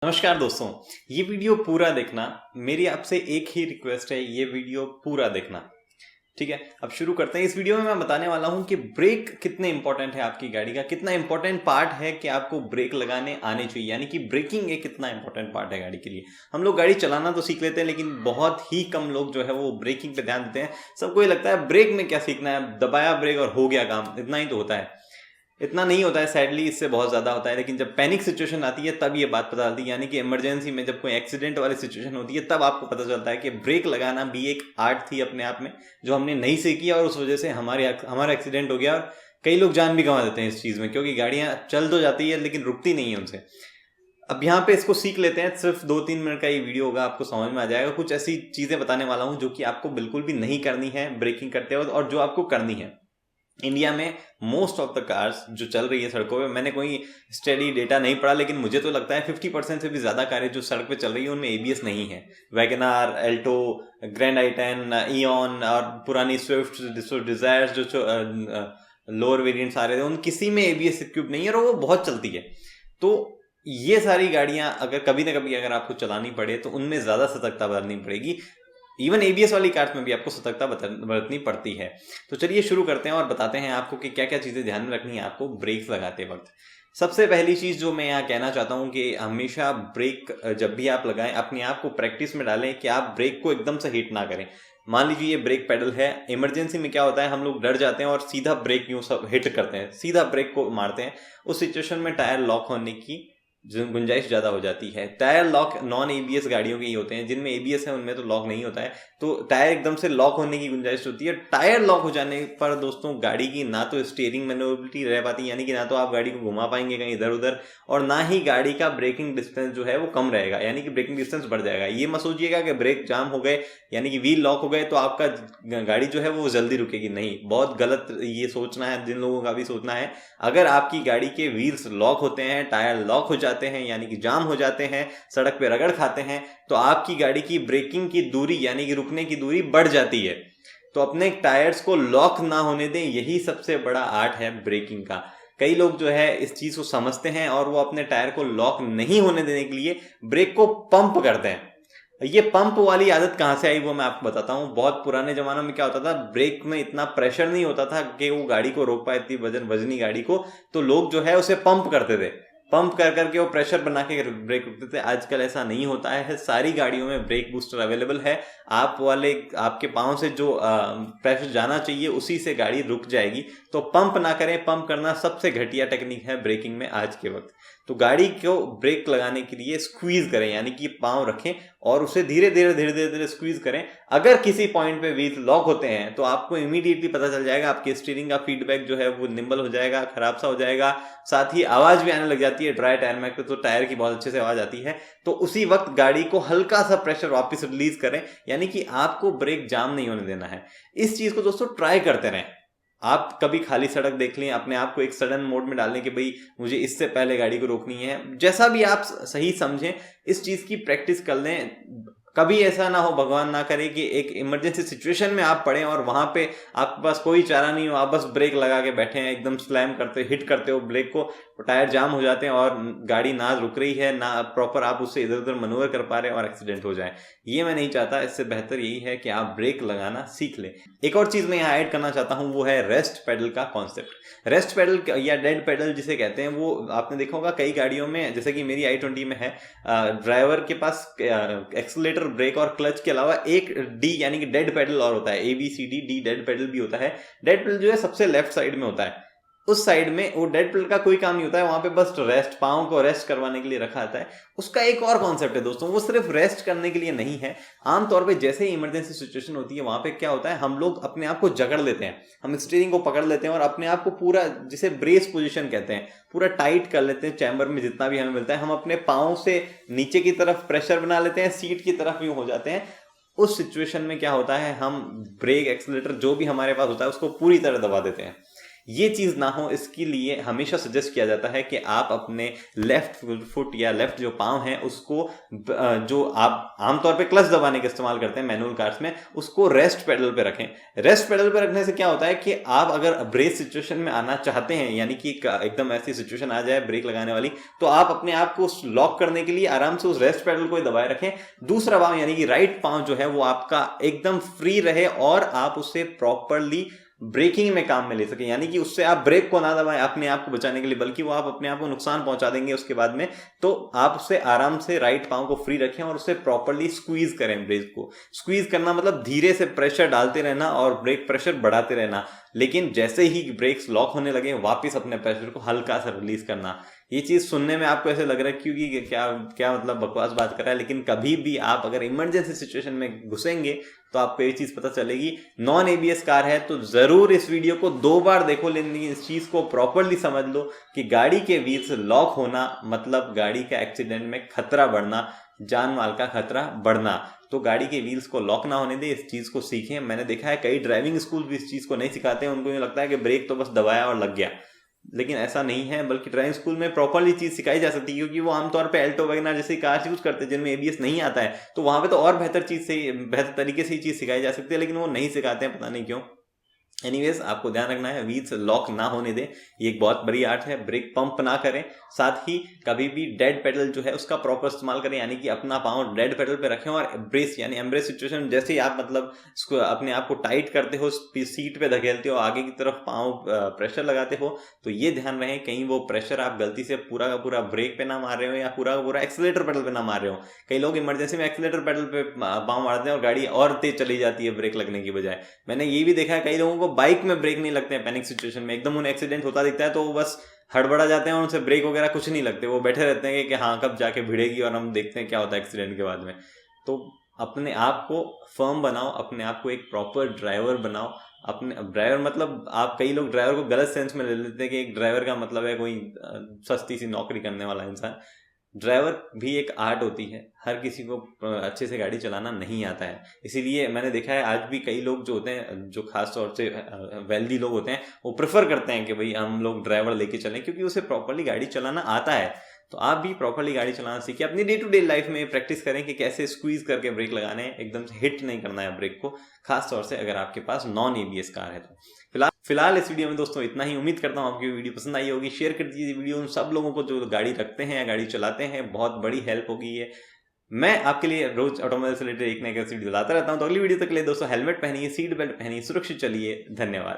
नमस्कार दोस्तों, ये वीडियो पूरा देखना। मेरी आपसे एक ही रिक्वेस्ट है, ये वीडियो पूरा देखना। ठीक है, अब शुरू करते हैं। इस वीडियो में मैं बताने वाला हूं कि ब्रेक कितने इंपॉर्टेंट है आपकी गाड़ी का, कितना इंपॉर्टेंट पार्ट है कि आपको ब्रेक लगाने आने चाहिए, यानी कि ब्रेकिंग एक कितना इंपॉर्टेंट पार्ट है गाड़ी के लिए। हम लोग गाड़ी चलाना तो सीख लेते हैं, लेकिन बहुत ही कम लोग जो है वो ब्रेकिंग पे ध्यान देते हैं। सबको ये लगता है ब्रेक में क्या सीखना है, दबाया ब्रेक और हो गया काम, इतना ही तो होता है। इतना नहीं होता है, सैडली इससे बहुत ज़्यादा होता है। लेकिन जब पैनिक सिचुएशन आती है तब ये बात पता चलती है, यानी कि इमरजेंसी में जब कोई एक्सीडेंट वाली सिचुएशन होती है तब आपको पता चलता है कि ब्रेक लगाना भी एक आर्ट थी अपने आप में, जो हमने नहीं सीखी और उस वजह से हमारा एक्सीडेंट हो गया और कई लोग जान भी गंवा देते हैं इस चीज़ में, क्योंकि गाड़ियाँ चल तो जाती है लेकिन रुकती नहीं है उनसे। अब यहाँ पे इसको सीख लेते हैं। सिर्फ 2-3 मिनट का ये वीडियो होगा, आपको समझ में आ जाएगा। कुछ ऐसी चीज़ें बताने वाला हूँ जो कि आपको बिल्कुल भी नहीं करनी है ब्रेकिंग करते वक्त, और जो आपको करनी है। इंडिया में मोस्ट ऑफ द कार्स जो चल रही है सड़कों पे, मैंने कोई स्टडी डेटा नहीं पढ़ा, लेकिन मुझे तो लगता है 50% से भी ज़्यादा कारें जो सड़क पे चल रही है उनमें एबीएस नहीं है। वैगनार, एल्टो, ग्रैंड आई10, ईऑन और पुरानी स्विफ्ट डिजायर जो लोअर वेरिएंट्स आ रहे थे, उन किसी में एबीएस इक्विप नहीं है और वो बहुत चलती है। तो ये सारी गाड़ियां अगर कभी ना कभी अगर आपको चलानी पड़े तो उनमें ज़्यादा सतर्कता बरतनी पड़ेगी। इवन एबीएस वाली कार्स में भी आपको सतर्कता बरतनी पड़ती है। तो चलिए शुरू करते हैं और बताते हैं आपको कि क्या क्या चीज़ें ध्यान में रखनी है आपको ब्रेक्स लगाते वक्त। सबसे पहली चीज़ जो मैं यहाँ कहना चाहता हूँ कि हमेशा ब्रेक जब भी आप लगाएं, अपने आप को प्रैक्टिस में डालें कि आप ब्रेक को एकदम से हिट ना करें। मान लीजिए ये ब्रेक पेडल है, इमरजेंसी में क्या होता है, हम लोग डर जाते हैं और सीधा ब्रेक यूं सब हिट करते हैं, सीधा ब्रेक को मारते हैं। उस सिचुएशन में टायर लॉक होने की गुंजाइश ज़्यादा हो जाती है। टायर लॉक नॉन एबीएस गाड़ियों के ही होते हैं, जिनमें एबीएस है उनमें तो लॉक नहीं होता है। तो टायर एकदम से लॉक होने की गुंजाइश होती है। टायर लॉक हो जाने पर दोस्तों गाड़ी की ना तो स्टीयरिंग मैन्युवरेबिलिटी रह पाती, यानी कि ना तो आप गाड़ी को घुमा पाएंगे कहीं इधर उधर, और ना ही गाड़ी का ब्रेकिंग डिस्टेंस जो है वो कम रहेगा, यानी कि ब्रेकिंग डिस्टेंस बढ़ जाएगा। ये मत सोचिएगा कि ब्रेक जाम हो गए यानी कि व्हील लॉक हो गए तो आपका गाड़ी जो है वो जल्दी रुकेगी, नहीं, बहुत गलत ये सोचना है, जिन लोगों का भी सोचना है। अगर आपकी गाड़ी के व्हील्स लॉक होते हैं, टायर लॉक हो जाते हैं, यानी कि जाम हो जाते हैं, सड़क पे रगड़ खाते हैं, तो आपकी गाड़ी की ब्रेकिंग की दूरी यानी कि रुकने की दूरी बढ़ जाती है। तो अपने टायर्स को लॉक ना होने दें, यही सबसे बड़ा आर्ट है ब्रेकिंग का। कई लोग जो है इस चीज को समझते हैं और वो अपने टायर को लॉक नहीं होने देने के लिए ब्रेक को पंप करते हैं। ये पंप वाली आदत कहाँ से आई वो मैं आपको बताता हूँ। बहुत पुराने जमानों में क्या होता था, ब्रेक में इतना प्रेशर नहीं होता था कि वो गाड़ी को रोक पाए, इतनी वजनी गाड़ी को, तो लोग जो है उसे पंप करते थे। पंप कर करके वो प्रेशर बना के ब्रेक रुकते थे। आजकल ऐसा नहीं होता है, सारी गाड़ियों में ब्रेक बूस्टर अवेलेबल है। आप वाले आपके पाँव से जो प्रेशर जाना चाहिए उसी से गाड़ी रुक जाएगी। तो पंप ना करें, पंप करना सबसे घटिया टेक्निक है ब्रेकिंग में आज के वक्त। तो गाड़ी को ब्रेक लगाने के लिए स्क्वीज करें, यानी कि पाँव रखें और उसे धीरे धीरे धीरे धीरे धीरे स्क्वीज करें। अगर किसी पॉइंट पे व्हील लॉक होते हैं तो आपको इमीडिएटली पता चल जाएगा, आपके स्टीयरिंग का फीडबैक जो है वो निम्बल हो जाएगा, खराब सा हो जाएगा, साथ ही आवाज भी आने लग जाती है। ड्राई टायर में तो टायर की बहुत अच्छे से आवाज आती है। तो उसी वक्त गाड़ी को हल्का सा प्रेशर वापस रिलीज करें, यानी कि आपको ब्रेक जाम नहीं होने देना है। इस चीज को दोस्तों ट्राई करते रहें। आप कभी खाली सड़क देख लें, अपने आप को एक सडन मोड में डालें कि भाई मुझे इससे पहले गाड़ी को रोकनी है, जैसा भी आप सही समझें इस चीज की प्रैक्टिस कर लें। कभी ऐसा ना हो, भगवान ना करे, कि एक इमरजेंसी सिचुएशन में आप पड़े और वहां पे आपके पास कोई चारा नहीं हो, आप बस ब्रेक लगा के बैठे हैं, एकदम स्लैम करते हिट करते हो ब्रेक को, टायर जाम हो जाते हैं और गाड़ी ना रुक रही है, ना प्रॉपर आप उससे इधर उधर मनूवर कर पा रहे हैं और एक्सीडेंट हो जाए। ये मैं नहीं चाहता। इससे बेहतर यही है कि आप ब्रेक लगाना सीख लें। एक और चीज मैं यहाँ ऐड करना चाहता हूँ, वो है रेस्ट पेडल का कॉन्सेप्ट। रेस्ट पेडल या डेड पेडल जिसे कहते हैं, वो आपने देखा होगा कई गाड़ियों में, जैसे कि मेरी i20 में है, ड्राइवर के पास एक्सीलरेटर, ब्रेक और क्लच के अलावा एक डी यानी कि डेड पेडल और होता है, ABCD डेड पेडल भी होता है। डेड पेडल जो है सबसे लेफ्ट साइड में होता है। उस साइड में वो डेड पेडल का कोई काम नहीं होता है, वहां पे बस रेस्ट, पाँव को रेस्ट करवाने के लिए रखा आता है। उसका एक और कॉन्सेप्ट है दोस्तों, वो सिर्फ रेस्ट करने के लिए नहीं है। आमतौर पे जैसे ही इमरजेंसी सिचुएशन होती है वहां पे क्या होता है, हम लोग अपने आप को जकड़ लेते हैं, हम स्टीयरिंग को पकड़ लेते हैं और अपने आप को पूरा, जिसे ब्रेस पोजीशन कहते हैं, पूरा टाइट कर लेते हैं। चैम्बर में जितना भी हमें मिलता है हम अपने पाँव से नीचे की तरफ प्रेशर बना लेते हैं, सीट की तरफ यूं हो जाते हैं। उस सिचुएशन में क्या होता है, हम ब्रेक एक्सीलरेटर जो भी हमारे पास होता है उसको पूरी तरह दबा देते हैं। ये चीज़ ना हो इसके लिए हमेशा सजेस्ट किया जाता है कि आप अपने लेफ्ट फुट या लेफ्ट जो पाँव है उसको जो आप आमतौर पे क्लच दबाने का इस्तेमाल करते हैं मैनुअल कार्स में, उसको रेस्ट पेडल पे रखें। रेस्ट पेडल पे रखने से क्या होता है कि आप अगर ब्रेक सिचुएशन में आना चाहते हैं, यानी कि एकदम ऐसी सिचुएशन आ जाए ब्रेक लगाने वाली, तो आप अपने आप को लॉक करने के लिए आराम से उस रेस्ट पेडल को दबाए रखें। दूसरा पाँव यानी कि राइट पाँव जो है वो आपका एकदम फ्री रहे और आप उसे प्रॉपरली ब्रेकिंग में काम में ले सके, यानी कि उससे आप ब्रेक को ना दबाएं अपने आप को बचाने के लिए, बल्कि वो आप अपने आप को नुकसान पहुंचा देंगे उसके बाद में। तो आप उससे आराम से राइट पाँव को फ्री रखें और उससे प्रॉपरली स्क्वीज करें। ब्रेक को स्क्वीज करना मतलब धीरे से प्रेशर डालते रहना और ब्रेक प्रेशर बढ़ाते रहना, लेकिन जैसे ही ब्रेक्स लॉक होने लगे वापस अपने प्रेशर को हल्का सा रिलीज करना। ये चीज सुनने में आपको ऐसे लग रहा है क्योंकि क्या क्या मतलब बकवास बात कर रहा है, लेकिन कभी भी आप अगर इमरजेंसी सिचुएशन में घुसेंगे तो आपको ये चीज पता चलेगी। नॉन एबीएस कार है तो जरूर इस वीडियो को 2 बार देखो, लेकिन इस चीज को प्रॉपरली समझ लो कि गाड़ी के व्हील्स लॉक होना मतलब गाड़ी का एक्सीडेंट में खतरा बढ़ना, जान माल का खतरा बढ़ना। तो गाड़ी के व्हील्स को लॉक ना होने दे, इस चीज को सीखें। मैंने देखा है कई ड्राइविंग स्कूल भी इस चीज को नहीं सिखाते हैं, उनको ये लगता है कि ब्रेक तो बस दबाया और लग गया, लेकिन ऐसा नहीं है। बल्कि ड्राइविंग स्कूल में प्रॉपरली चीज सिखाई जा सकती है, क्योंकि वो आमतौर पे एल्टो वगैरह जैसी कार यूज करते हैं जिनमें एबीएस नहीं आता है, तो वहां पे तो और बेहतर तरीके से ये चीज सिखाई जा सकती है, लेकिन वो नहीं सिखाते हैं, पता नहीं क्यों। एनीवेज आपको ध्यान रखना है व्हील्स लॉक ना होने दें, ये एक बहुत बड़ी आर्ट है। ब्रेक पंप ना करें, साथ ही कभी भी डेड पेडल जो है उसका प्रॉपर इस्तेमाल करें, यानी कि अपना पाँव डेड पेडल पे रखें और एम्ब्रेस यानी एम्ब्रेस सिचुएशन जैसे ही आप मतलब अपने आप को टाइट करते हो, सीट पे धकेलते हो, आगे की तरफ पाँव प्रेशर लगाते हो, तो ये ध्यान रहे कहीं वो प्रेशर आप गलती से पूरा का पूरा ब्रेक पे ना मार रहे हो या पूरा का पूरा एक्सीलेटर पेडल पे ना मार रहे हो। कई लोग इमरजेंसी में एक्सीलेटर पेडल पे पाँव मारते हैं और गाड़ी और तेज चली जाती है ब्रेक लगने की बजाय। मैंने ये भी देखा है कई लोगों को बाइक में ब्रेक नहीं लगते हैं पैनिक सिचुएशन में, एकदम उन्हें एक्सीडेंट होता दिखता है तो वो बस हड़बड़ा जाते हैं और उनसे ब्रेक वगैरह कुछ नहीं लगते, वो बैठे रहते हैं कि हाँ कब जाके भिड़ेगी और हम देखते हैं क्या होता है एक्सीडेंट के बाद में। तो अपने आप को फर्म बनाओ, अपने आप को एक प्रॉपर ड्राइवर बनाओ। अपने ड्राइवर मतलब आप कई लोग ड्राइवर को गलत सेंस में ले लेते हैं कि एक ड्राइवर का मतलब है कोई सस्ती सी नौकरी करने वाला इंसान। ड्राइवर भी एक आर्ट होती है, हर किसी को अच्छे से गाड़ी चलाना नहीं आता है, इसीलिए मैंने देखा है आज भी कई लोग जो होते हैं, जो खास तौर से वेल्दी लोग होते हैं, वो प्रेफर करते हैं कि भाई हम लोग ड्राइवर लेके चलें, क्योंकि उसे प्रॉपरली गाड़ी चलाना आता है। तो आप भी प्रॉपरली गाड़ी चलाना सीखिए, अपनी डे टू डे लाइफ में प्रैक्टिस करें कि कैसे स्क्वीज करके ब्रेक लगाने हैं, एकदम से हिट नहीं करना है ब्रेक को, खास तौर से अगर आपके पास नॉन एबीएस कार है तो। फिलहाल इस वीडियो में दोस्तों इतना ही। उम्मीद करता हूँ आपकी वीडियो पसंद आई होगी। शेयर कर दीजिए वीडियो उन सब लोगों को जो गाड़ी रखते हैं या गाड़ी चलाते हैं, बहुत बड़ी हेल्प होगी ये। मैं आपके लिए रोज ऑटोमोबाइल से रिलेटेड एक नया वीडियो लाता रहता हूँ, तो अगली वीडियो तक के लिए दोस्तों हेलमेट पहनिए, सीट बेल्ट पहनिए, सुरक्षित चलिए। धन्यवाद।